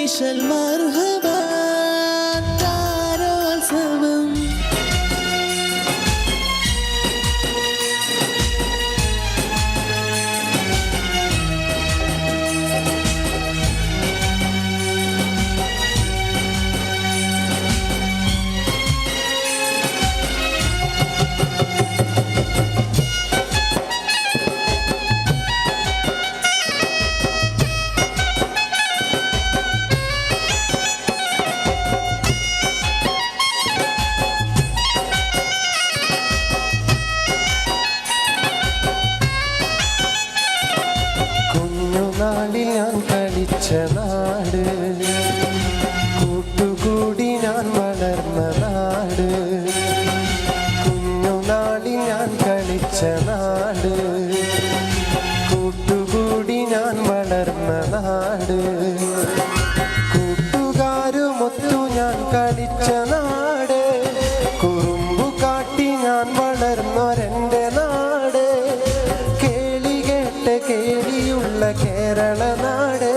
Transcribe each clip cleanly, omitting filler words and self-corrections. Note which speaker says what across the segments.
Speaker 1: Special മർഹബ താരോത്സവം.
Speaker 2: നാളിൽ ഞാൻ കളിച്ച നാട്, കൂട്ടുകൂടി ഞാൻ വളർന്ന നാട്. കുഞ്ഞുനാളിൽ ഞാൻ കളിച്ച നാട്, കൂട്ടുകൂടി ഞാൻ വളർന്ന നാട്. കൂട്ടുകാരുമൊത്തു ഞാൻ കളിച്ച നാട്, കുറുമ്പു കാട്ടി ഞാൻ വളർന്നൊരെൻ്റെ നാട്. കേളി കേട്ട കേളിയുള്ള കേരള നാട്,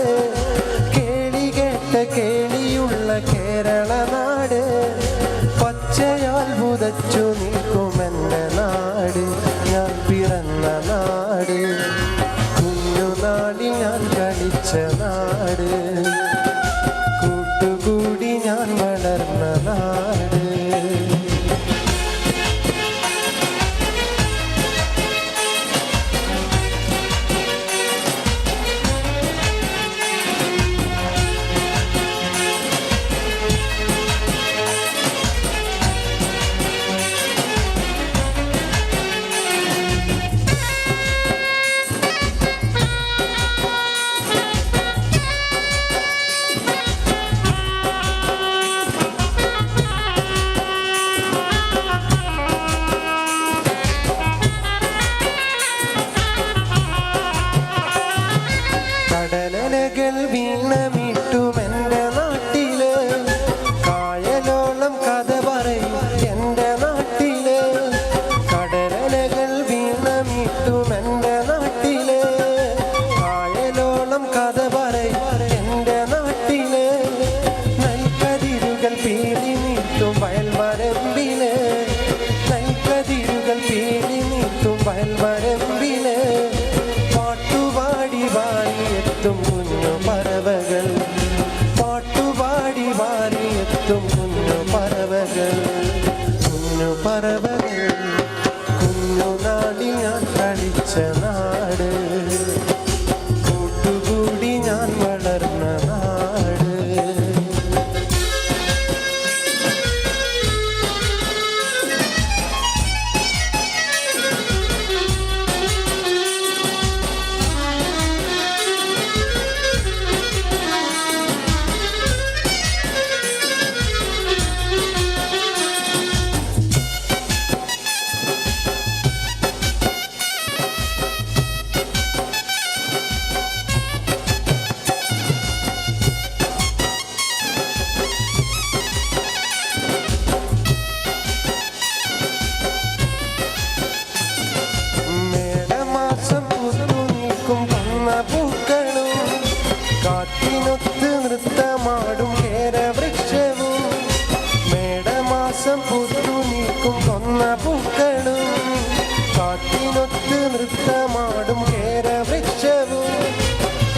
Speaker 2: കേളി കേട്ട കേളിയുള്ള കേരള നാട്. പച്ചയാൽ പുതച്ചു നിൽക്കുമെൻ്റെ നാട്, ഞാൻ പിറന്ന നാട്. കുഞ്ഞുനാളിൽ ഞാൻ കളിച്ച നാട്, കൂട്ടുകൂടി ഞാൻ വളർന്ന നാട്. കടലലകൾ വീണമിട്ടുമെൻ്റെ നാട്ടില്, കായലോളം കഥ പറയും എൻ്റെ നാട്ടില്. കടലലകൾ വീണമിട്ടുമെൻ്റെ നാട്ടില്, കായലോളം കഥ പറയും എൻ്റെ നാട്ടില്. നെൽക്കതിരുകൾ പീലി നീട്ടും വയൽമരമ്പില്, നെൽക്കതിരുകൾ പീലി നീട്ടും വയൽമരമ്പില്. പാട്ടുപാടി വാരിയെത്തും കുഞ്ഞു പറവകൾ, പാട്ടുപാടി വാരിയെത്തും കുഞ്ഞു പറവകൾ, കുഞ്ഞു പറവകൾ. കുഞ്ഞുനാളിൽ ഞാൻ കളിച്ച നാട്, കൂട്ടുകൂടി ഞാൻ വളർന്ന നാട്. പൂക്കളും കാറ്റിനൊത്ത് നൃത്തമാടും കേരവൃക്ഷവും, മേടമാസം പുതു നീക്കും കൊന്ന പൂക്കളും കാറ്റിനൊത്ത് നൃത്തമാടും കേരവൃക്ഷവും.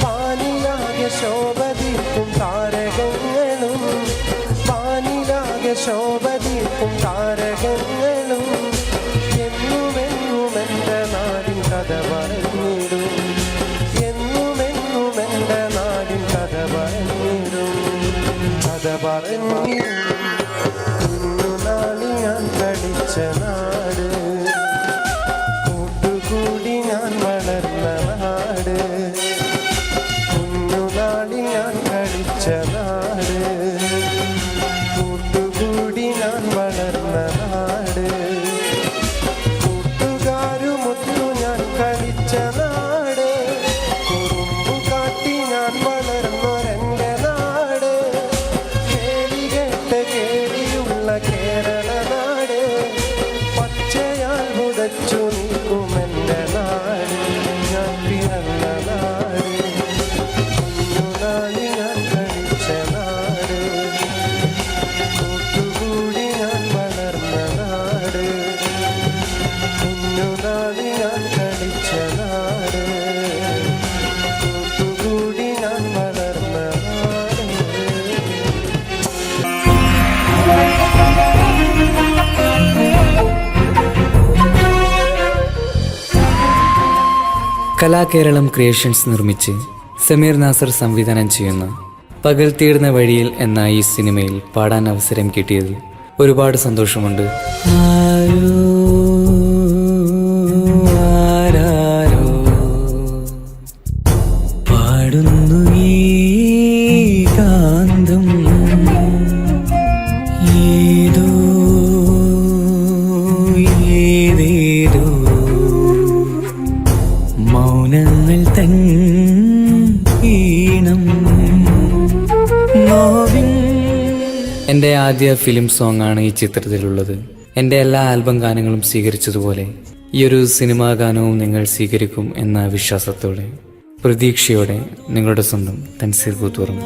Speaker 2: പാനിലാകെ ശോഭതീർക്കും താരകങ്ങളും, പാനിലാകെ ശോഭതീർക്കും താരകങ്ങളും. എന്നുമെന്നുമെൻ്റെ നാടിൻ കഥ പറഞ്ഞിടും, എന്നുമെന്നുമെൻ്റെ നാടിൻ കഥ പറഞ്ഞിടും, കഥ പറഞ്ഞിടും. കുഞ്ഞുനാളിൽ ഞാൻ കളിച്ച നാട്, കൂട്ടുകൂടി ഞാൻ വളർന്ന നാട്. കുഞ്ഞുനാളിൽ ഞാൻ കളിച്ച നാട്, കൂട്ടുകൂടി ഞാൻ വളർന്ന നാട്. കൂട്ടുകാരുമൊത്തു ഞാൻ കളിച്ച നാട്, കുറുമ്പു കാട്ടി ഞാൻ വളർന്നൊരെൻ്റെ നാട്. കേളി കേട്ട കേളിയുള്ള കേരള നാട്,
Speaker 3: കലാകേരളം ക്രിയേഷൻസ് നിർമ്മിച്ച് സമീർ നാസർ സംവിധാനം ചെയ്യുന്ന പകൽ തീർന്ന വഴിയിൽ എന്ന ഈ സിനിമയിൽ പാടാൻ അവസരം കിട്ടിയതിൽ ഒരുപാട് സന്തോഷമുണ്ട്. ആരാരോ പാടുന്നു ഈ കാന്തം, ഏതോ ഏതേതോ മൗനങ്ങൾ തൻ ഈണം. എൻ്റെ ആദ്യ ഫിലിം സോങ് ആണ് ഈ ചിത്രത്തിലുള്ളത്. എൻ്റെ എല്ലാ ആൽബം ഗാനങ്ങളും സ്വീകരിച്ചതുപോലെ ഈ ഒരു സിനിമാ ഗാനവും നിങ്ങൾ സ്വീകരിക്കും എന്ന വിശ്വാസത്തോടെ പ്രതീക്ഷയോടെ നിങ്ങളുടെ സ്വന്തം തൻസീർ കൂത്തുപറമ്പ്.